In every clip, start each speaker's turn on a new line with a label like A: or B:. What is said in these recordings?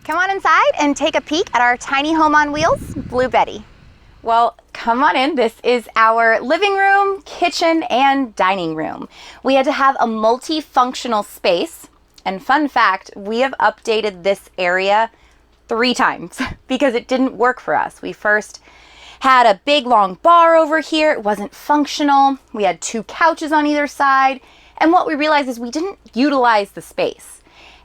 A: Come on inside and take a peek at our tiny home on wheels, Blue Betty. Well, come on in. This is our living room, kitchen, and dining room. We had to have a multifunctional space. And fun fact, we have updated this area 3 times because it didn't work for us. We first had a big long bar over here. It wasn't functional. We had 2 couches on either side. And what we realized is we didn't utilize the space.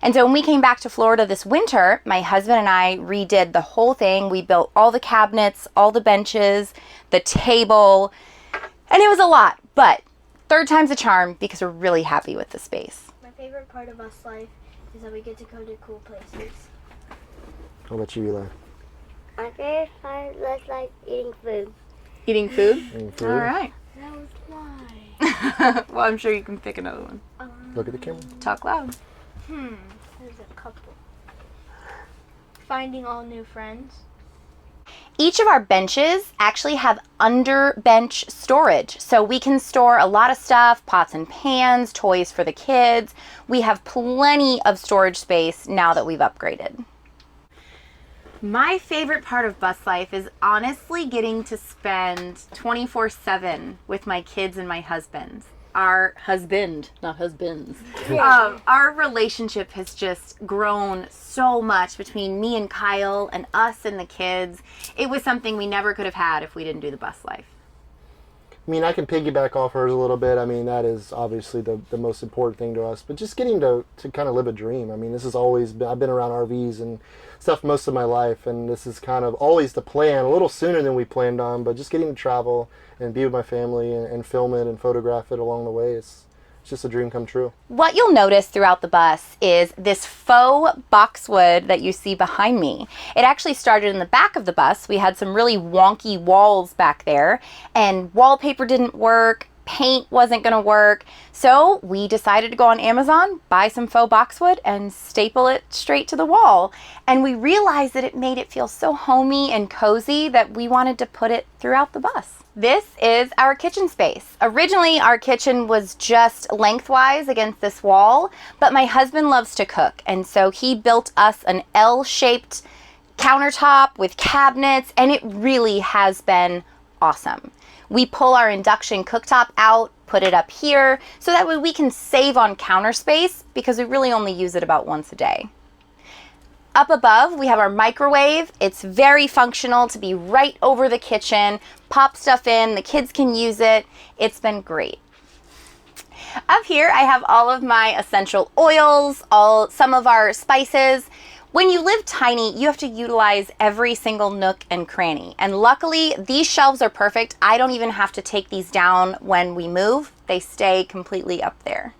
A: And so when we came back to Florida this winter, my husband and I redid the whole thing. We built all the cabinets, all the benches, the table, and it was a lot. But 3rd time's a charm because we're really happy with the space.
B: My favorite part of bus life is that we get to go to cool places.
C: How about you, Eli?
D: My favorite part was like eating food.
A: Eating food?
C: Eating food?
A: All right.
B: That was mine.
A: Well, I'm sure you can pick another one.
C: Look at the camera.
A: Talk loud.
B: There's a couple. Finding all new friends.
A: Each of our benches actually have under bench storage. So we can store a lot of stuff, pots and pans, toys for the kids. We have plenty of storage space now that we've upgraded. My favorite part of bus life is honestly getting to spend 24/7 with my kids and my husband. Our husband, not husbands. Our relationship has just grown so much between me and Kyle and us and the kids. It was something we never could have had if we didn't do the bus life.
C: I mean, I can piggyback off hers a little bit. I mean, that is obviously the most important thing to us. But just getting to kind of live a dream. I mean, this has always been, I've been around RVs and stuff most of my life. And this is kind of always the plan, a little sooner than we planned on. But just getting to travel and be with my family and film it and photograph it along the way. It's just a dream come true.
A: What you'll notice throughout the bus is this faux boxwood that you see behind me. It actually started in the back of the bus. We had some really wonky walls back there and wallpaper didn't work, paint wasn't gonna work. So we decided to go on Amazon, buy some faux boxwood and staple it straight to the wall. And we realized that it made it feel so homey and cozy that we wanted to put it throughout the bus. This is our kitchen space. Originally, our kitchen was just lengthwise against this wall, but my husband loves to cook, and so he built us an L-shaped countertop with cabinets, and it really has been awesome. We pull our induction cooktop out, put it up here, so that way we can save on counter space because we really only use it about once a day. Up above, we have our microwave. It's very functional to be right over the kitchen. Pop stuff in, the kids can use it. It's been great. Up here, I have all of my essential oils, some of our spices. When you live tiny, you have to utilize every single nook and cranny. And luckily, these shelves are perfect. I don't even have to take these down when we move. They stay completely up there.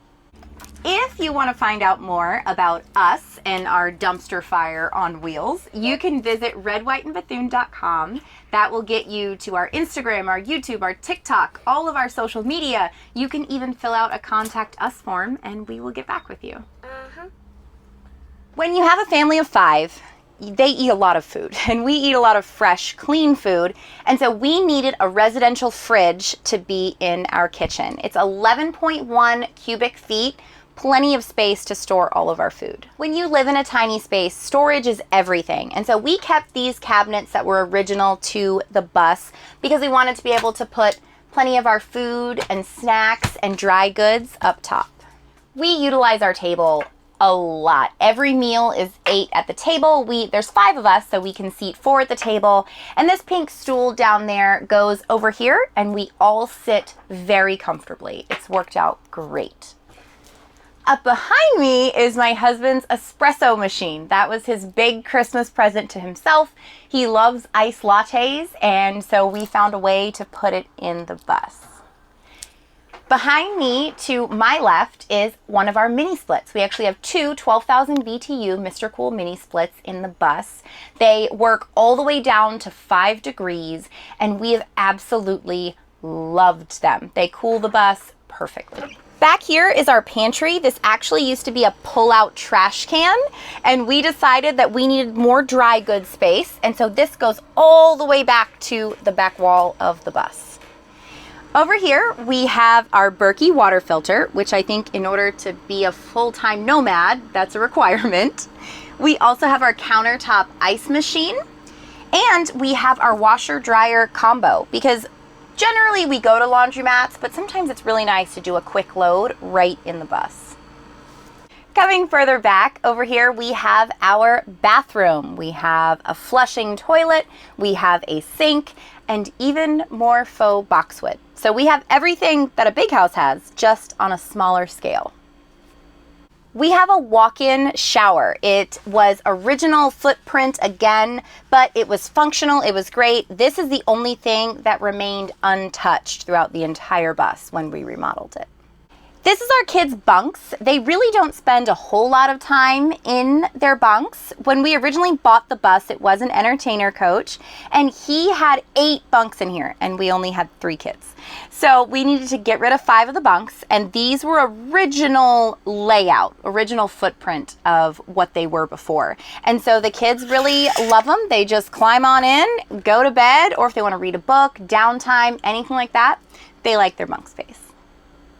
A: If you want to find out more about us and our dumpster fire on wheels, you can visit redwhiteandbethune.com. That will get you to our Instagram, our YouTube, our TikTok, all of our social media. You can even fill out a contact us form and we will get back with you. When you have a family of 5, they eat a lot of food and we eat a lot of fresh, clean food. And so we needed a residential fridge to be in our kitchen. It's 11.1 cubic feet. Plenty of space to store all of our food. When you live in a tiny space, storage is everything. And so we kept these cabinets that were original to the bus because we wanted to be able to put plenty of our food and snacks and dry goods up top. We utilize our table a lot. Every meal is 8 at the table. There's 5 of us, so we can seat 4 at the table. And this pink stool down there goes over here and we all sit very comfortably. It's worked out great. Up behind me is my husband's espresso machine. That was his big Christmas present to himself. He loves iced lattes, and so we found a way to put it in the bus. Behind me to my left is one of our mini splits. We actually have 2 12,000 BTU Mr. Cool mini splits in the bus. They work all the way down to 5 degrees, and we have absolutely loved them. They cool the bus perfectly. Back here is our pantry. This actually used to be a pull-out trash can, and we decided that we needed more dry goods space, and so this goes all the way back to the back wall of the bus. Over here, we have our Berkey water filter, which I think in order to be a full-time nomad, that's a requirement. We also have our countertop ice machine, and we have our washer dryer combo, because generally we go to laundromats, but sometimes it's really nice to do a quick load right in the bus. Coming further back, over here we have our bathroom. We have a flushing toilet, we have a sink, and even more faux boxwood. So we have everything that a big house has, just on a smaller scale. We have a walk-in shower. It was original footprint again, but it was functional, it was great. This is the only thing that remained untouched throughout the entire bus when we remodeled it. This is our kids' bunks. They really don't spend a whole lot of time in their bunks. When we originally bought the bus, it was an entertainer coach, and he had 8 bunks in here, and we only had 3 kids. So we needed to get rid of 5 of the bunks, and these were original layout, original footprint of what they were before. And so the kids really love them. They just climb on in, go to bed, or if they want to read a book, downtime, anything like that, they like their bunk space.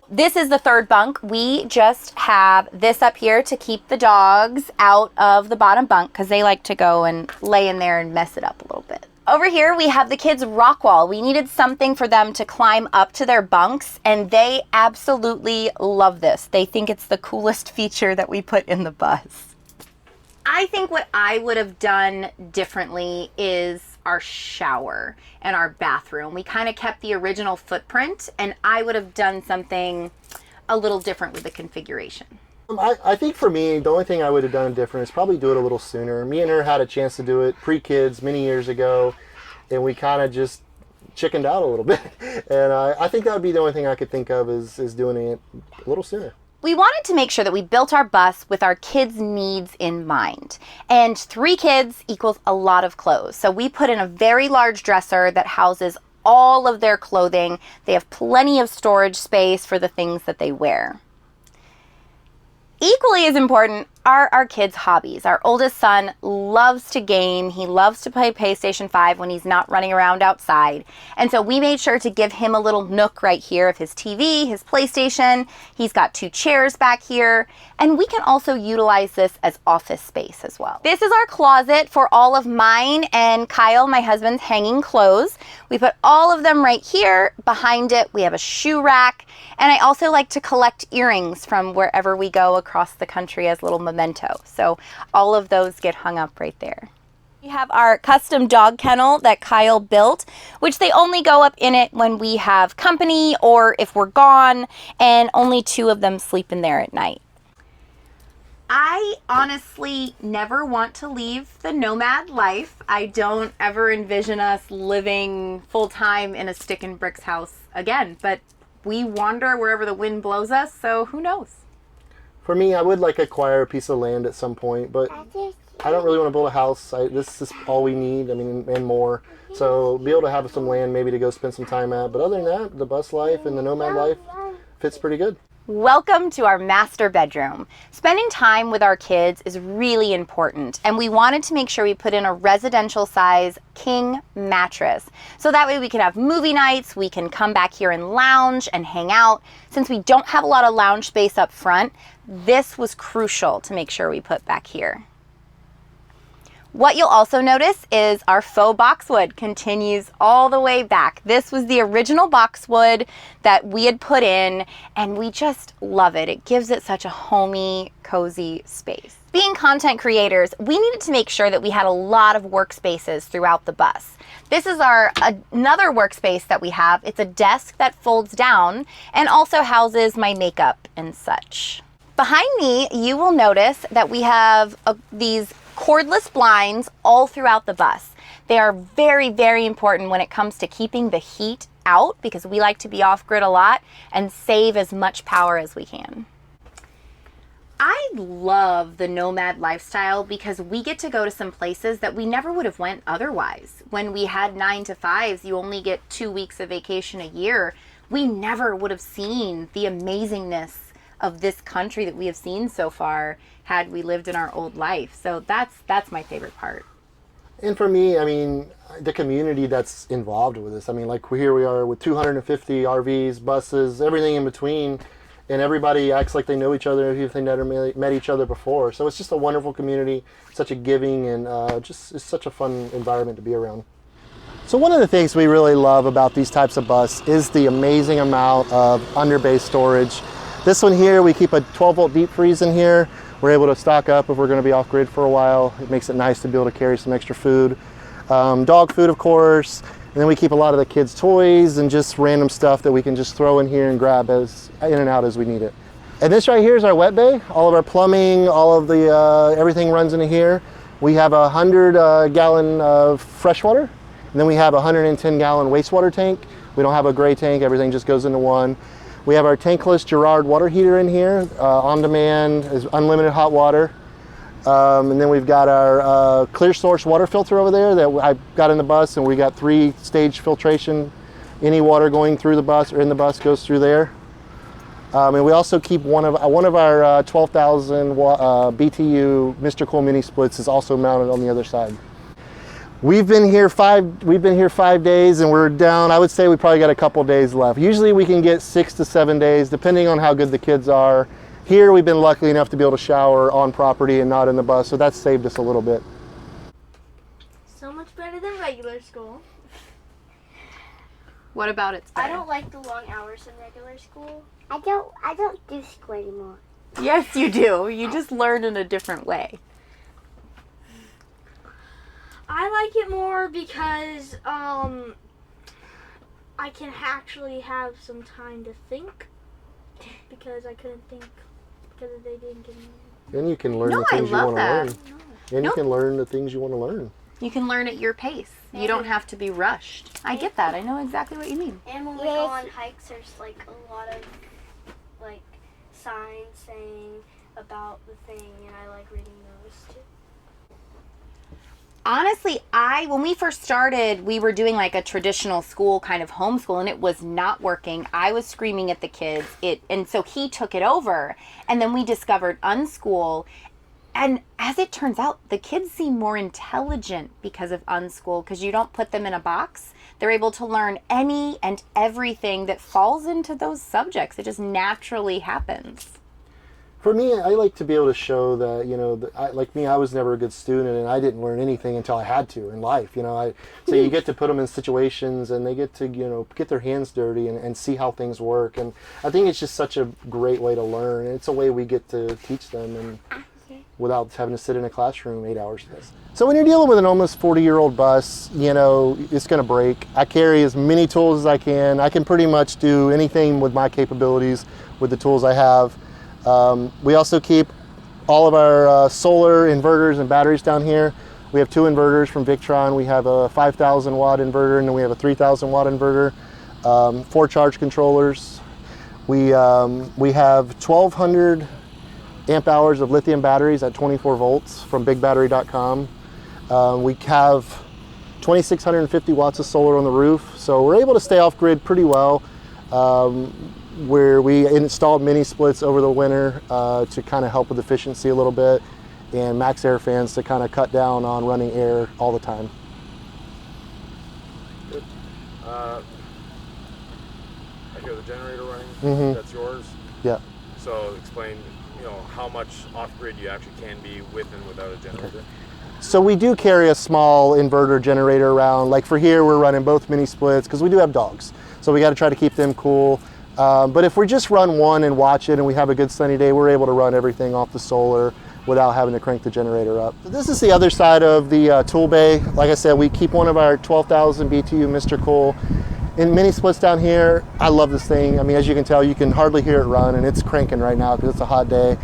A: This is the third bunk. We just have this up here to keep the dogs out of the bottom bunk because they like to go and lay in there and mess it up a little bit. Over here we have the kids' rock wall. We needed something for them to climb up to their bunks, and they absolutely love this. They think it's the coolest feature that we put in the bus. I think what I would have done differently is our shower and our bathroom. We kind of kept the original footprint, and I would have done something a little different with the configuration.
C: I think for me, the only thing I would have done different is probably do it a little sooner. Me and her had a chance to do it pre-kids many years ago, and we kind of just chickened out a little bit. And I think that would be the only thing I could think of is doing it a little sooner.
A: We wanted to make sure that we built our bus with our kids' needs in mind. And 3 kids equals a lot of clothes. So we put in a very large dresser that houses all of their clothing. They have plenty of storage space for the things that they wear. Equally as important are our kids' hobbies. Our oldest son loves to game. He loves to play PlayStation 5 when he's not running around outside. And so we made sure to give him a little nook right here of his TV, his PlayStation. He's got 2 chairs back here. And we can also utilize this as office space as well. This is our closet for all of mine and Kyle, my husband's, hanging clothes. We put all of them right here. Behind it, we have a shoe rack. And I also like to collect earrings from wherever we go across the country as little memento. So all of those get hung up right there. We have our custom dog kennel that Kyle built, which they only go up in it when we have company or if we're gone, and only 2 of them sleep in there at night. I honestly never want to leave the nomad life. I don't ever envision us living full-time in a stick and bricks house again, but we wander wherever the wind blows us, so who knows?
C: For me, I would like acquire a piece of land at some point, but I don't really want to build a house. This is all we need, I mean, and more. So be able to have some land maybe to go spend some time at. But other than that, the bus life and the nomad life fits pretty good.
A: Welcome to our master bedroom. Spending time with our kids is really important, and we wanted to make sure we put in a residential size king mattress. So that way we can have movie nights, we can come back here and lounge and hang out. Since we don't have a lot of lounge space up front, this was crucial to make sure we put back here. What you'll also notice is our faux boxwood continues all the way back. This was the original boxwood that we had put in, and we just love it. It gives it such a homey, cozy space. Being content creators, we needed to make sure that we had a lot of workspaces throughout the bus. This is another workspace that we have. It's a desk that folds down and also houses my makeup and such. Behind me, you will notice that we have these cordless blinds all throughout the bus. They are very, very important when it comes to keeping the heat out, because we like to be off-grid a lot and save as much power as we can. I love the nomad lifestyle because we get to go to some places that we never would have went otherwise. When we had 9 to 5s, you only get 2 weeks of vacation a year. We never would have seen the amazingness of this country that we have seen so far had we lived in our old life. So that's my favorite part.
C: And for me, I mean, the community that's involved with this. I mean, like here we are with 250 RVs, buses, everything in between, and everybody acts like they know each other if they never met each other before. So it's just a wonderful community, such a giving, and just it's such a fun environment to be around. So one of the things we really love about these types of bus is the amazing amount of underbay storage. This one here, we keep a 12-volt deep freeze in here. We're able to stock up if we're going to be off grid for a while. It makes it nice to be able to carry some extra food. Dog food, of course. And then we keep a lot of the kids' toys and just random stuff that we can just throw in here and grab as in and out as we need it. And this right here is our wet bay. All of our plumbing, all of the everything runs into here. We have a 100-gallon of fresh water, and then we have a 110-gallon wastewater tank. We don't have a gray tank. Everything just goes into one. We have our tankless Girard water heater in here, on demand, is unlimited hot water. And then we've got our clear source water filter over there that I got in the bus, and we got 3-stage filtration. Any water going through the bus or in the bus goes through there. And we also keep one of our 12,000 BTU Mr. Cool mini splits is also mounted on the other side. We've been here 5 days, and we're down. I would say we probably got a couple days left. Usually we can get 6 to 7 days, depending on how good the kids are. Here we've been lucky enough to be able to shower on property and not in the bus, so that's saved us a little bit.
B: So much better than regular school.
A: What about it's better?
B: I don't like the long hours in regular school.
D: I don't do school anymore.
A: Yes, you do. You just learn in a different way.
B: I like it more because I can actually have some time to think, because I couldn't think because they didn't give me.
C: And you can learn
A: No,
C: the things you
A: I
C: want
A: love
C: to learn.
A: that.
C: And you can learn the things you want to learn.
A: You can learn at your pace. You don't have to be rushed. I get that. I know exactly what you mean.
B: And when we go on hikes, there's like a lot of like signs saying about the thing, and I like reading those too.
A: Honestly, when we first started, we were doing like a traditional school kind of homeschool, and it was not working. I was screaming at the kids, and so he took it over, and then we discovered Unschool. And as it turns out, the kids seem more intelligent because of Unschool, because you don't put them in a box. They're able to learn any and everything that falls into those subjects. It just naturally happens.
C: For me, I like to be able to show that, you know, like me, I was never a good student, and I didn't learn anything until I had to in life. You know, so you get to put them in situations, and they get to, you know, get their hands dirty and see how things work. And I think it's just such a great way to learn. It's a way we get to teach them, and without having to sit in a classroom 8 hours a day. So when you're dealing with an almost 40-year-old bus, you know, it's going to break. I carry as many tools as I can. I can pretty much do anything with my capabilities with the tools I have. We also keep all of our solar inverters and batteries down here. We have 2 inverters from Victron. We have a 5,000 watt inverter, and then we have a 3,000 watt inverter, 4 charge controllers. We have 1,200 amp hours of lithium batteries at 24 volts from bigbattery.com. We have 2,650 watts of solar on the roof, so we're able to stay off grid pretty well. Where we installed mini splits over the winter to kind of help with efficiency a little bit, and max air fans to kind of cut down on running air all the time.
E: Good. I hear the generator running.
C: Mm-hmm.
E: That's yours.
C: Yeah.
E: So explain, you know, how much off-grid you actually can be with and without a generator.
C: Okay. So we do carry a small inverter generator around. Like for here, we're running both mini splits because we do have dogs. So we got to try to keep them cool. But if we just run one and watch it and we have a good sunny day, we're able to run everything off the solar without having to crank the generator up. So this is the other side of the tool bay. Like I said, we keep one of our 12,000 BTU Mr. Cool in mini splits down here. I love this thing. I mean, as you can tell, you can hardly hear it run, and it's cranking right now because it's a hot day.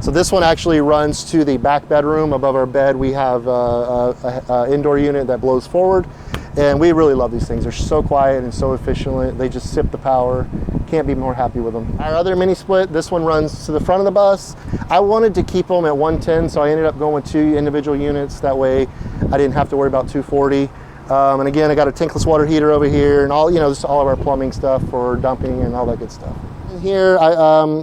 C: So this one actually runs to the back bedroom. Above our bed, we have an indoor unit that blows forward. And we really love these things. They're so quiet and so efficient. They just sip the power. Can't be more happy with them. Our other mini split, this one runs to the front of the bus. I wanted to keep them at 110, so I ended up going with 2 individual units. That way I didn't have to worry about 240. And again, I got a tankless water heater over here, and all, you know, just all of our plumbing stuff for dumping and all that good stuff. Here,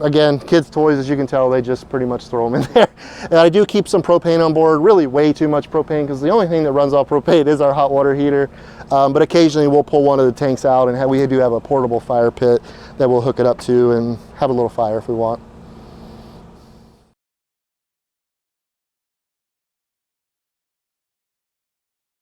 C: again, kids' toys, as you can tell, they just pretty much throw them in there. And I do keep some propane on board, really way too much propane, because the only thing that runs off propane is our hot water heater. But occasionally we'll pull one of the tanks out, and we do have a portable fire pit that we'll hook it up to and have a little fire if we want.